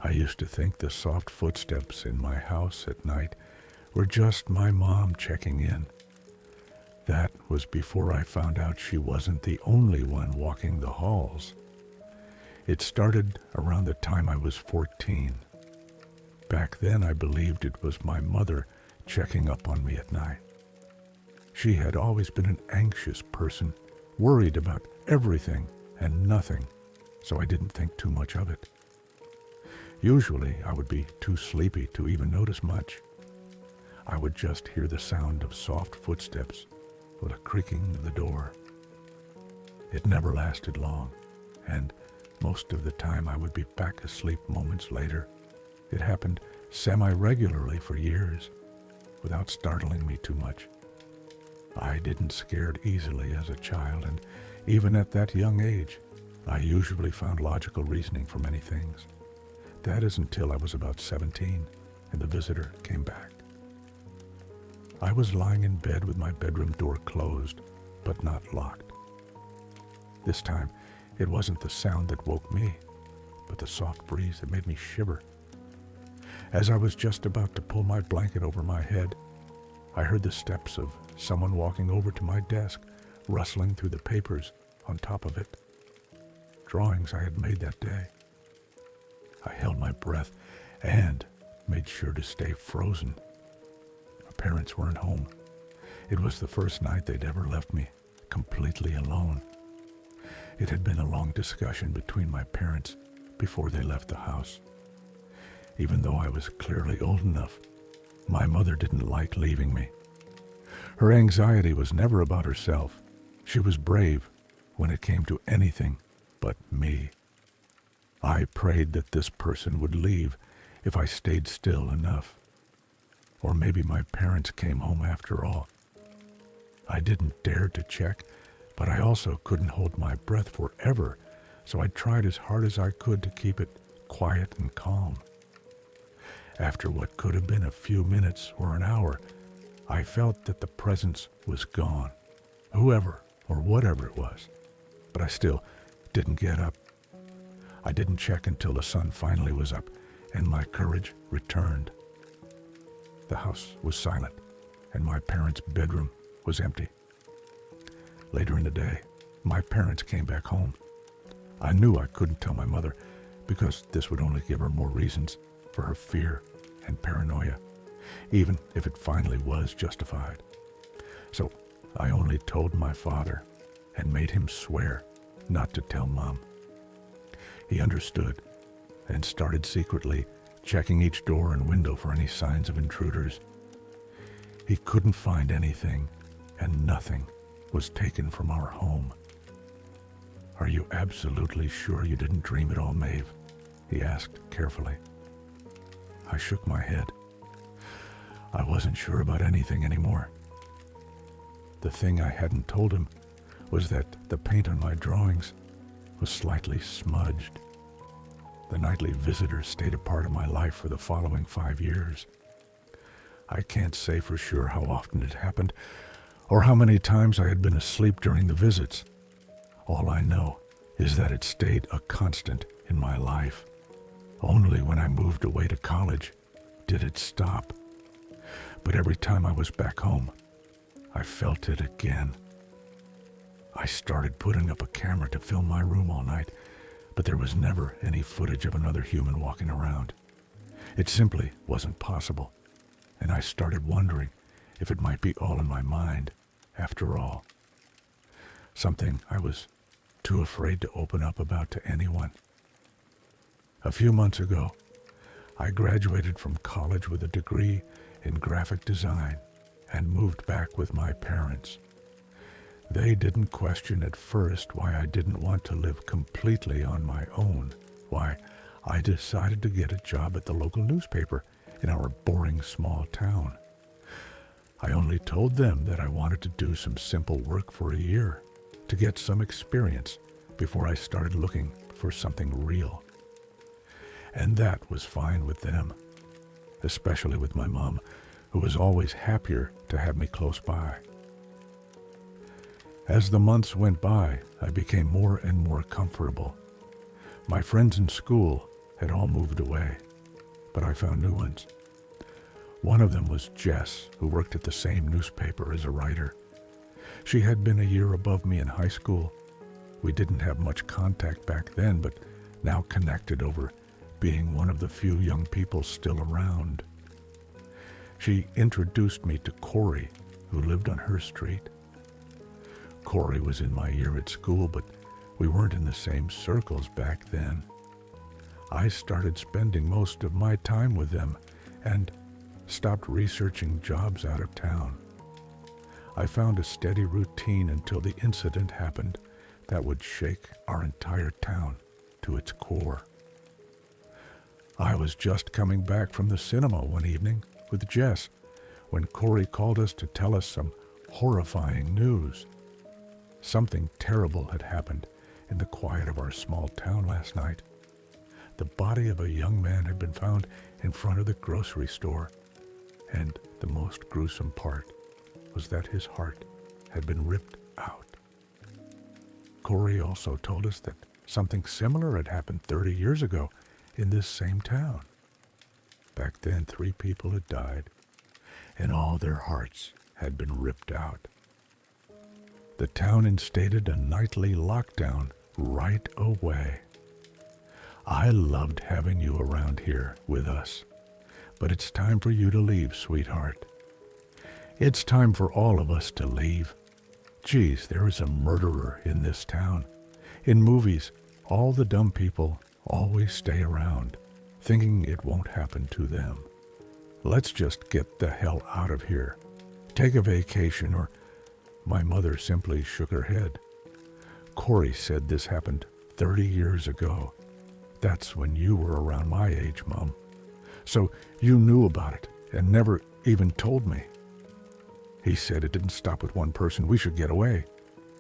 I used to think the soft footsteps in my house at night were just my mom checking in. That was before I found out she wasn't the only one walking the halls. It started around the time I was 14. Back then I believed it was my mother checking up on me at night. She had always been an anxious person, worried about everything and nothing, so I didn't think too much of it. Usually I would be too sleepy to even notice much. I would just hear the sound of soft footsteps or the creaking of the door. It never lasted long, and most of the time I would be back asleep moments later. It happened semi-regularly for years, without startling me too much. I didn't scared easily as a child, and even at that young age, I usually found logical reasoning for many things. That is until I was about 17, and the visitor came back. I was lying in bed with my bedroom door closed, but not locked. This time, it wasn't the sound that woke me, but the soft breeze that made me shiver. As I was just about to pull my blanket over my head, I heard the steps of someone walking over to my desk, rustling through the papers on top of it. Drawings I had made that day. I held my breath and made sure to stay frozen. My parents weren't home. It was the first night they'd ever left me completely alone. It had been a long discussion between my parents before they left the house. Even though I was clearly old enough, my mother didn't like leaving me. Her anxiety was never about herself. She was brave when it came to anything but me. I prayed that this person would leave if I stayed still enough. Or maybe my parents came home after all. I didn't dare to check, but I also couldn't hold my breath forever, so I tried as hard as I could to keep it quiet and calm. After what could have been a few minutes or an hour, I felt that the presence was gone, whoever or whatever it was, but I still didn't get up. I didn't check until the sun finally was up and my courage returned. The house was silent and my parents' bedroom was empty. Later in the day, my parents came back home. I knew I couldn't tell my mother because this would only give her more reasons for her fear and paranoia, even if it finally was justified. So I only told my father and made him swear not to tell Mom. He understood and started secretly checking each door and window for any signs of intruders. He couldn't find anything, and nothing was taken from our home. "Are you absolutely sure you didn't dream it all, Maeve?" he asked carefully. I shook my head. I wasn't sure about anything anymore. The thing I hadn't told him was that the paint on my drawings was slightly smudged. The nightly visitor stayed a part of my life for the following 5 years. I can't say for sure how often it happened or how many times I had been asleep during the visits. All I know is that it stayed a constant in my life. Only when I moved away to college did it stop. But every time I was back home, I felt it again. I started putting up a camera to film my room all night, but there was never any footage of another human walking around. It simply wasn't possible, and I started wondering if it might be all in my mind after all. Something I was too afraid to open up about to anyone. A few months ago, I graduated from college with a degree in graphic design and moved back with my parents. They didn't question at first why I didn't want to live completely on my own, why I decided to get a job at the local newspaper in our boring small town. I only told them that I wanted to do some simple work for a year to get some experience before I started looking for something real. And that was fine with them, especially with my mom, who was always happier to have me close by. As the months went by, I became more and more comfortable. My friends in school had all moved away, but I found new ones. One of them was Jess, who worked at the same newspaper as a writer. She had been a year above me in high school. We didn't have much contact back then, but now connected over being one of the few young people still around. She introduced me to Corey, who lived on her street. Corey was in my year at school, but we weren't in the same circles back then. I started spending most of my time with them and stopped researching jobs out of town. I found a steady routine until the incident happened that would shake our entire town to its core. I was just coming back from the cinema one evening with Jess when Corey called us to tell us some horrifying news. Something terrible had happened in the quiet of our small town last night. The body of a young man had been found in front of the grocery store, and the most gruesome part was that his heart had been ripped out. Corey also told us that something similar had happened 30 years ago in this same town. Back then, 3 people had died, and all their hearts had been ripped out. The town instated a nightly lockdown right away. I loved having you around here with us, but it's time for you to leave, sweetheart. It's time for all of us to leave. Geez, there is a murderer in this town. In movies, all the dumb people always stay around, thinking it won't happen to them. Let's just get the hell out of here. Take a vacation, or... My mother simply shook her head. Corey said this happened 30 years ago. That's when you were around my age, Mom. So you knew about it and never even told me. He said it didn't stop with one person. We should get away.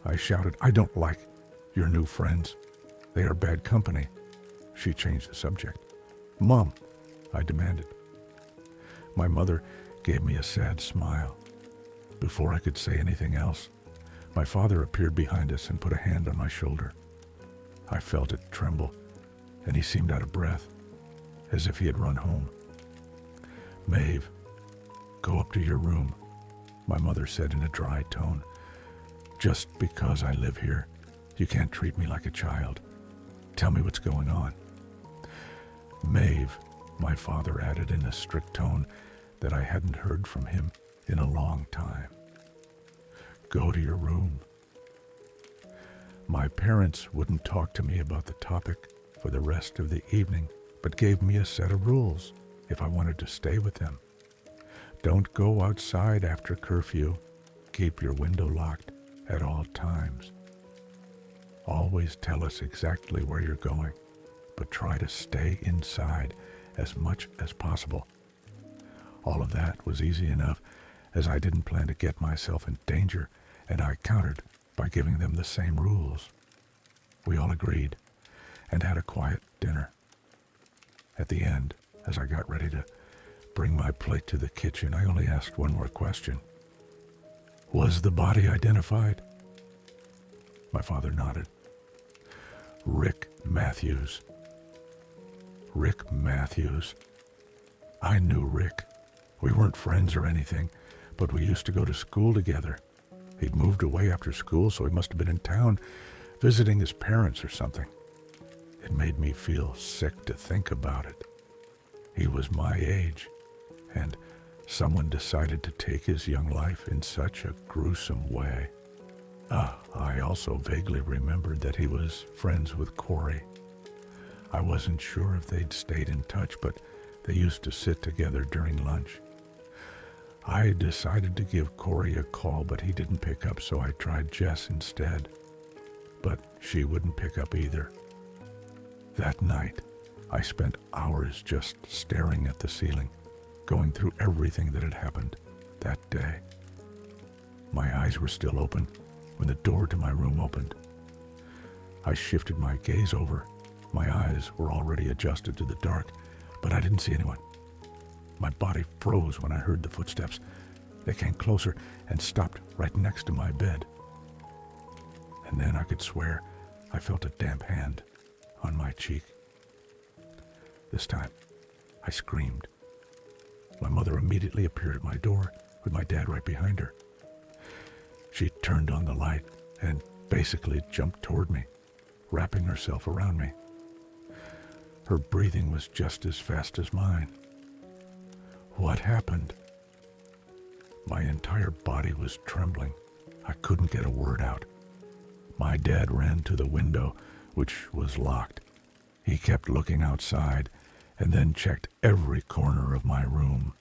I shouted, I don't like your new friends. They are bad company. She changed the subject. Mom, I demanded. My mother gave me a sad smile. Before I could say anything else, my father appeared behind us and put a hand on my shoulder. I felt it tremble, and he seemed out of breath, as if he had run home. Maeve, go up to your room, my mother said in a dry tone. Just because I live here, you can't treat me like a child. Tell me what's going on. Maeve, my father added in a strict tone that I hadn't heard from him in a long time. Go to your room. My parents wouldn't talk to me about the topic for the rest of the evening, but gave me a set of rules if I wanted to stay with them. Don't go outside after curfew. Keep your window locked at all times. Always tell us exactly where you're going, but try to stay inside as much as possible. All of that was easy enough, as I didn't plan to get myself in danger, and I countered by giving them the same rules. We all agreed and had a quiet dinner. At the end, as I got ready to bring my plate to the kitchen, I only asked one more question. Was the body identified? My father nodded. Rick Matthews. Rick Matthews. I knew Rick. We weren't friends or anything, but we used to go to school together. He'd moved away after school, so he must have been in town visiting his parents or something. It made me feel sick to think about it. He was my age, and someone decided to take his young life in such a gruesome way. I also vaguely remembered that he was friends with Corey. I wasn't sure if they'd stayed in touch, but they used to sit together during lunch. I decided to give Corey a call, but he didn't pick up, so I tried Jess instead. But she wouldn't pick up either. That night, I spent hours just staring at the ceiling, going through everything that had happened that day. My eyes were still open when the door to my room opened. I shifted my gaze over. My eyes were already adjusted to the dark, but I didn't see anyone. My body froze when I heard the footsteps. They came closer and stopped right next to my bed. And then I could swear I felt a damp hand on my cheek. This time, I screamed. My mother immediately appeared at my door with my dad right behind her. She turned on the light and basically jumped toward me, wrapping herself around me. Her breathing was just as fast as mine. What happened? My entire body was trembling. I couldn't get a word out. My dad ran to the window, which was locked. He kept looking outside and then checked every corner of my room.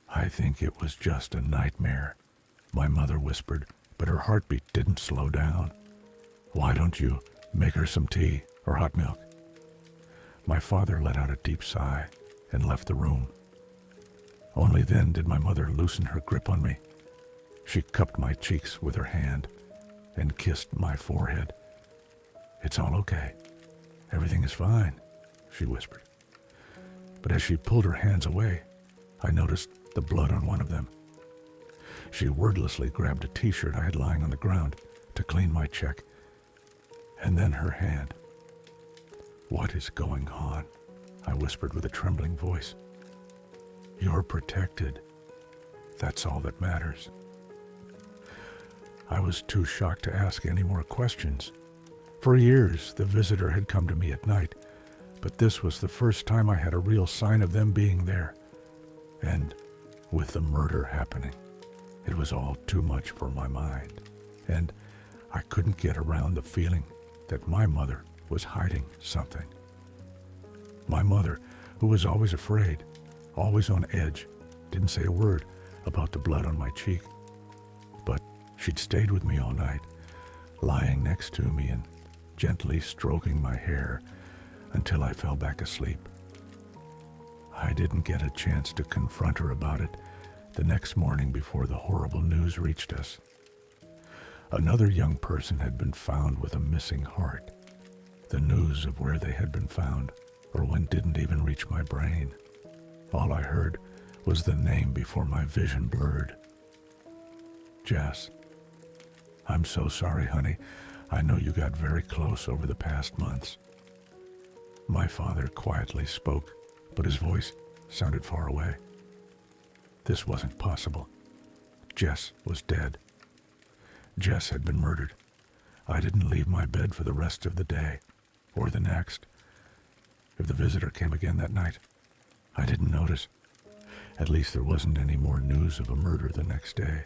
I think it was just a nightmare, my mother whispered, but her heartbeat didn't slow down. Why don't you make her some tea or hot milk? My father let out a deep sigh and left the room. Only then did my mother loosen her grip on me. She cupped my cheeks with her hand and kissed my forehead. It's all okay. Everything is fine, she whispered. But as she pulled her hands away, I noticed the blood on one of them. She wordlessly grabbed a t-shirt I had lying on the ground to clean my check, and then her hand. What is going on? I whispered with a trembling voice. You're protected. That's all that matters. I was too shocked to ask any more questions. For years, the visitor had come to me at night, but this was the first time I had a real sign of them being there. And with the murder happening, it was all too much for my mind, and I couldn't get around the feeling that my mother was hiding something. My mother, who was always afraid, always on edge, didn't say a word about the blood on my cheek. But she'd stayed with me all night, lying next to me and gently stroking my hair until I fell back asleep. I didn't get a chance to confront her about it the next morning before the horrible news reached us. Another young person had been found with a missing heart. The news of where they had been found or when didn't even reach my brain. All I heard was the name before my vision blurred. Jess. I'm so sorry, honey. I know you got very close over the past months. My father quietly spoke, but his voice sounded far away. This wasn't possible. Jess was dead. Jess had been murdered. I didn't leave my bed for the rest of the day, or the next. If the visitor came again that night, I didn't notice. At least there wasn't any more news of a murder the next day.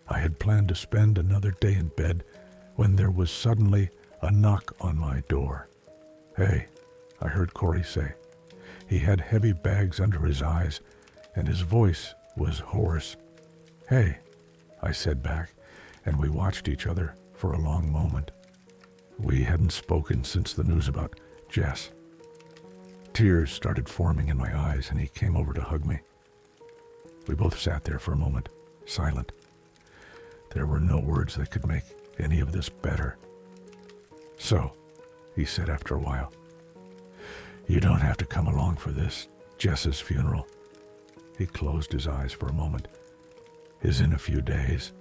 I had planned to spend another day in bed when there was suddenly a knock on my door. Hey, I heard Corey say. He had heavy bags under his eyes, and his voice was hoarse. Hey, I said back, and we watched each other for a long moment. We hadn't spoken since the news about Jess. Tears started forming in my eyes, and he came over to hug me. We both sat there for a moment, silent. There were no words that could make any of this better. So, he said after a while, you don't have to come along for this, Jess's funeral. He closed his eyes for a moment. Is in a few days.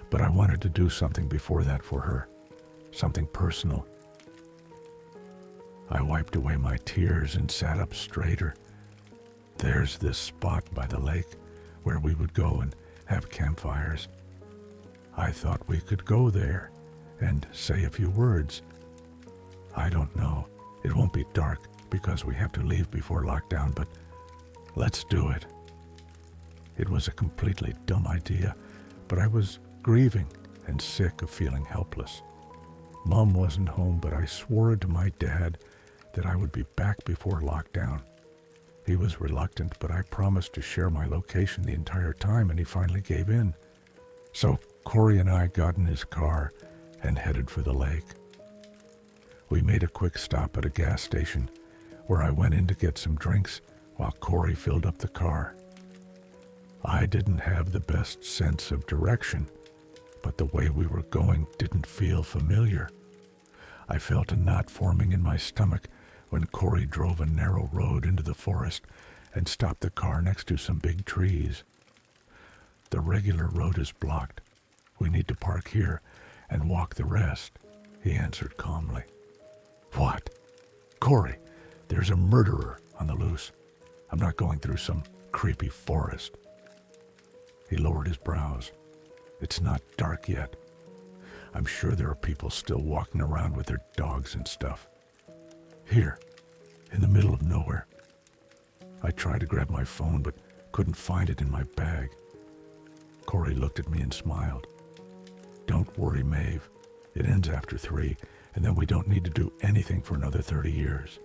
But I wanted to do something before that for her. Something personal. I wiped away my tears and sat up straighter. There's this spot by the lake where we would go and have campfires. I thought we could go there and say a few words. I don't know. It won't be dark because we have to leave before lockdown, but let's do it. It was a completely dumb idea, but I was grieving and sick of feeling helpless. Mom wasn't home, but I swore to my dad that I would be back before lockdown. He was reluctant, but I promised to share my location the entire time, and he finally gave in. So Corey and I got in his car and headed for the lake. We made a quick stop at a gas station where I went in to get some drinks while Corey filled up the car. I didn't have the best sense of direction, but the way we were going didn't feel familiar. I felt a knot forming in my stomach when Corey drove a narrow road into the forest and stopped the car next to some big trees. The regular road is blocked. We need to park here and walk the rest, he answered calmly. What? Corey, there's a murderer on the loose. I'm not going through some creepy forest. He lowered his brows. It's not dark yet. I'm sure there are people still walking around with their dogs and stuff. Here, in the middle of nowhere. I tried to grab my phone, but couldn't find it in my bag. Corey looked at me and smiled. Don't worry, Maeve. It ends after 3, and then we don't need to do anything for another 30 years.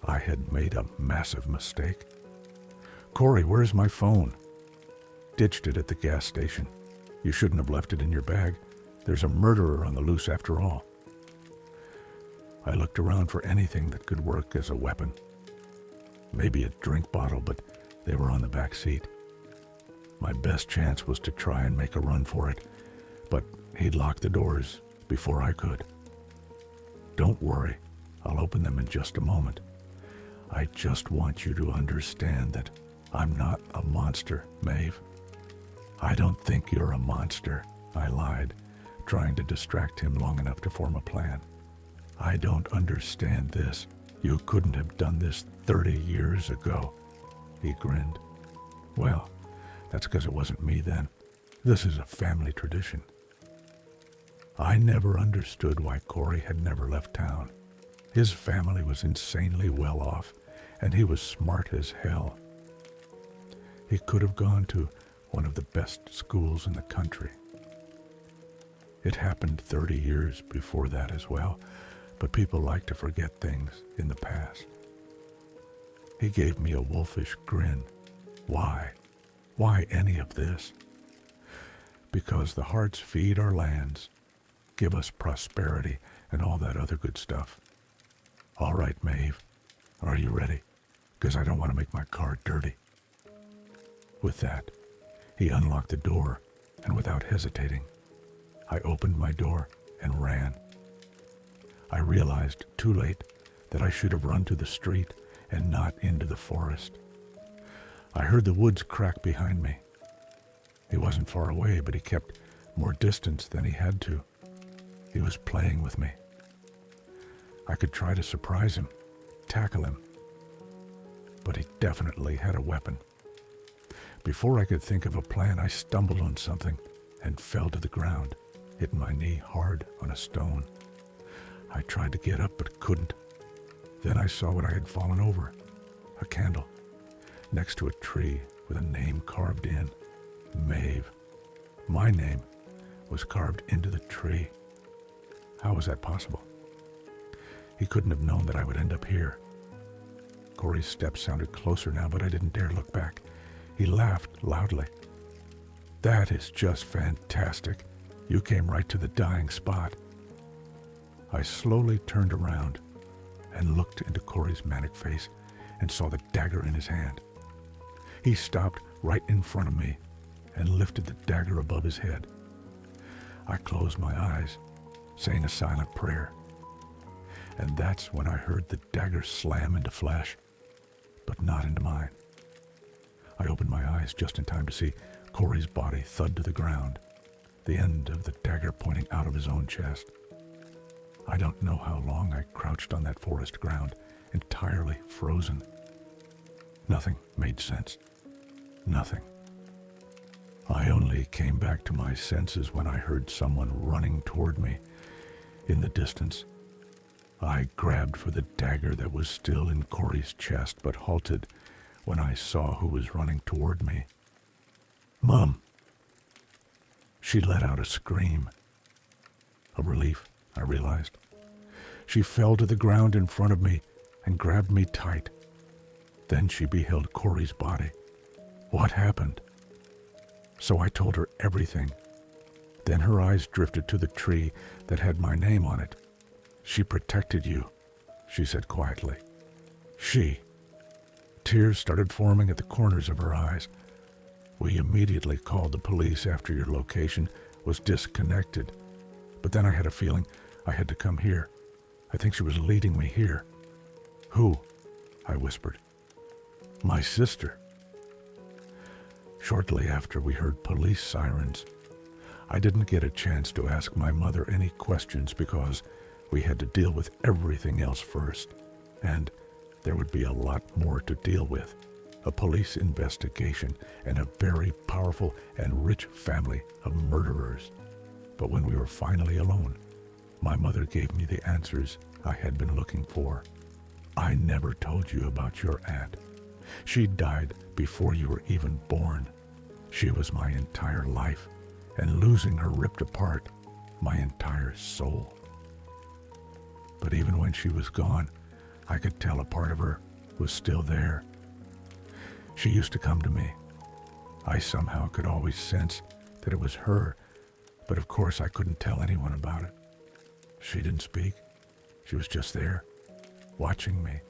I had made a massive mistake. Corey, where's my phone? Ditched it at the gas station. You shouldn't have left it in your bag. There's a murderer on the loose after all. I looked around for anything that could work as a weapon. Maybe a drink bottle, but they were on the back seat. My best chance was to try and make a run for it, but he'd locked the doors before I could. Don't worry, I'll open them in just a moment. I just want you to understand that I'm not a monster, Maeve. I don't think you're a monster, I lied, trying to distract him long enough to form a plan. I don't understand this. You couldn't have done this 30 years ago. He grinned. Well, that's because it wasn't me then. This is a family tradition. I never understood why Corey had never left town. His family was insanely well off, and he was smart as hell. He could have gone to one of the best schools in the country. It happened 30 years before that as well, but people like to forget things in the past. He gave me a wolfish grin. Why? Why any of this? Because the hearts feed our lands, give us prosperity, and all that other good stuff. All right, Maeve, are you ready? Because I don't want to make my car dirty. With that, he unlocked the door, and without hesitating, I opened my door and ran. I realized too late that I should have run to the street and not into the forest. I heard the woods crack behind me. He wasn't far away, but he kept more distance than he had to. He was playing with me. I could try to surprise him, tackle him, but he definitely had a weapon. Before I could think of a plan, I stumbled on something and fell to the ground, hitting my knee hard on a stone. I tried to get up but couldn't. Then I saw what I had fallen over, a candle, next to a tree with a name carved in, Maeve. My name was carved into the tree. How was that possible? He couldn't have known that I would end up here. Corey's steps sounded closer now, but I didn't dare look back. He laughed loudly. That is just fantastic. You came right to the dying spot. I slowly turned around and looked into Corey's manic face and saw the dagger in his hand. He stopped right in front of me and lifted the dagger above his head. I closed my eyes, saying a silent prayer. And that's when I heard the dagger slam into flesh, but not into mine. I opened my eyes just in time to see Corey's body thud to the ground, the end of the dagger pointing out of his own chest. I don't know how long I crouched on that forest ground, entirely frozen. Nothing made sense. Nothing. I only came back to my senses when I heard someone running toward me. In the distance, I grabbed for the dagger that was still in Corey's chest, but halted when I saw who was running toward me. Mom! She let out a scream. Of relief, I realized. She fell to the ground in front of me and grabbed me tight. Then she beheld Corey's body. What happened? So I told her everything. Then her eyes drifted to the tree that had my name on it. She protected you, she said quietly. She. Tears started forming at the corners of her eyes. We immediately called the police after your location was disconnected. But then I had a feeling I had to come here. I think she was leading me here. Who? I whispered. My sister. Shortly after, we heard police sirens. I didn't get a chance to ask my mother any questions because We had to deal with everything else first, and there would be a lot more to deal with. A police investigation and a very powerful and rich family of murderers. But when we were finally alone, my mother gave me the answers I had been looking for. I never told you about your aunt. She died before you were even born. She was my entire life, and losing her ripped apart my entire soul. But even when she was gone, I could tell a part of her was still there. She used to come to me. I somehow could always sense that it was her, but of course I couldn't tell anyone about it. She didn't speak. She was just there, watching me.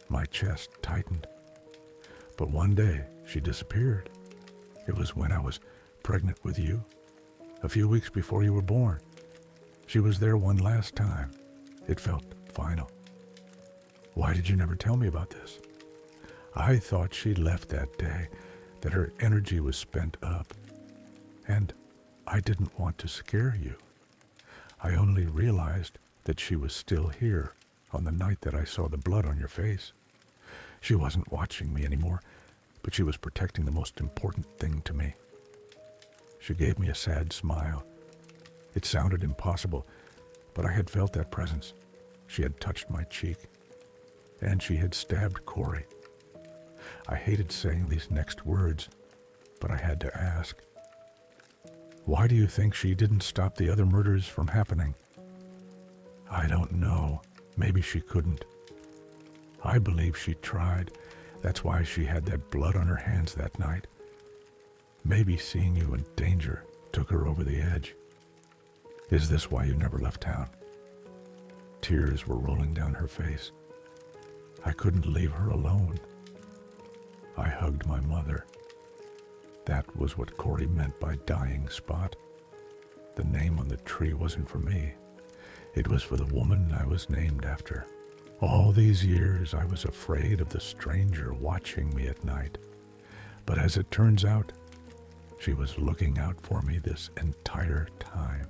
My chest tightened. But one day, she disappeared. It was when I was pregnant with you, a few weeks before you were born. She was there one last time. It felt final. Why did you never tell me about this? I thought she left that day, that her energy was spent up. And I didn't want to scare you. I only realized that she was still here on the night that I saw the blood on your face. She wasn't watching me anymore, but she was protecting the most important thing to me. She gave me a sad smile. It sounded impossible, but I had felt that presence. She had touched my cheek, and she had stabbed Corey. I hated saying these next words, but I had to ask. Why do you think she didn't stop the other murders from happening? I don't know. Maybe she couldn't. I believe she tried. That's why she had that blood on her hands that night. Maybe seeing you in danger took her over the edge. Is this why you never left town? Tears were rolling down her face. I couldn't leave her alone. I hugged my mother. That was what Corey meant by dying spot. The name on the tree wasn't for me. It was for the woman I was named after. All these years I was afraid of the stranger watching me at night. But as it turns out, she was looking out for me this entire time.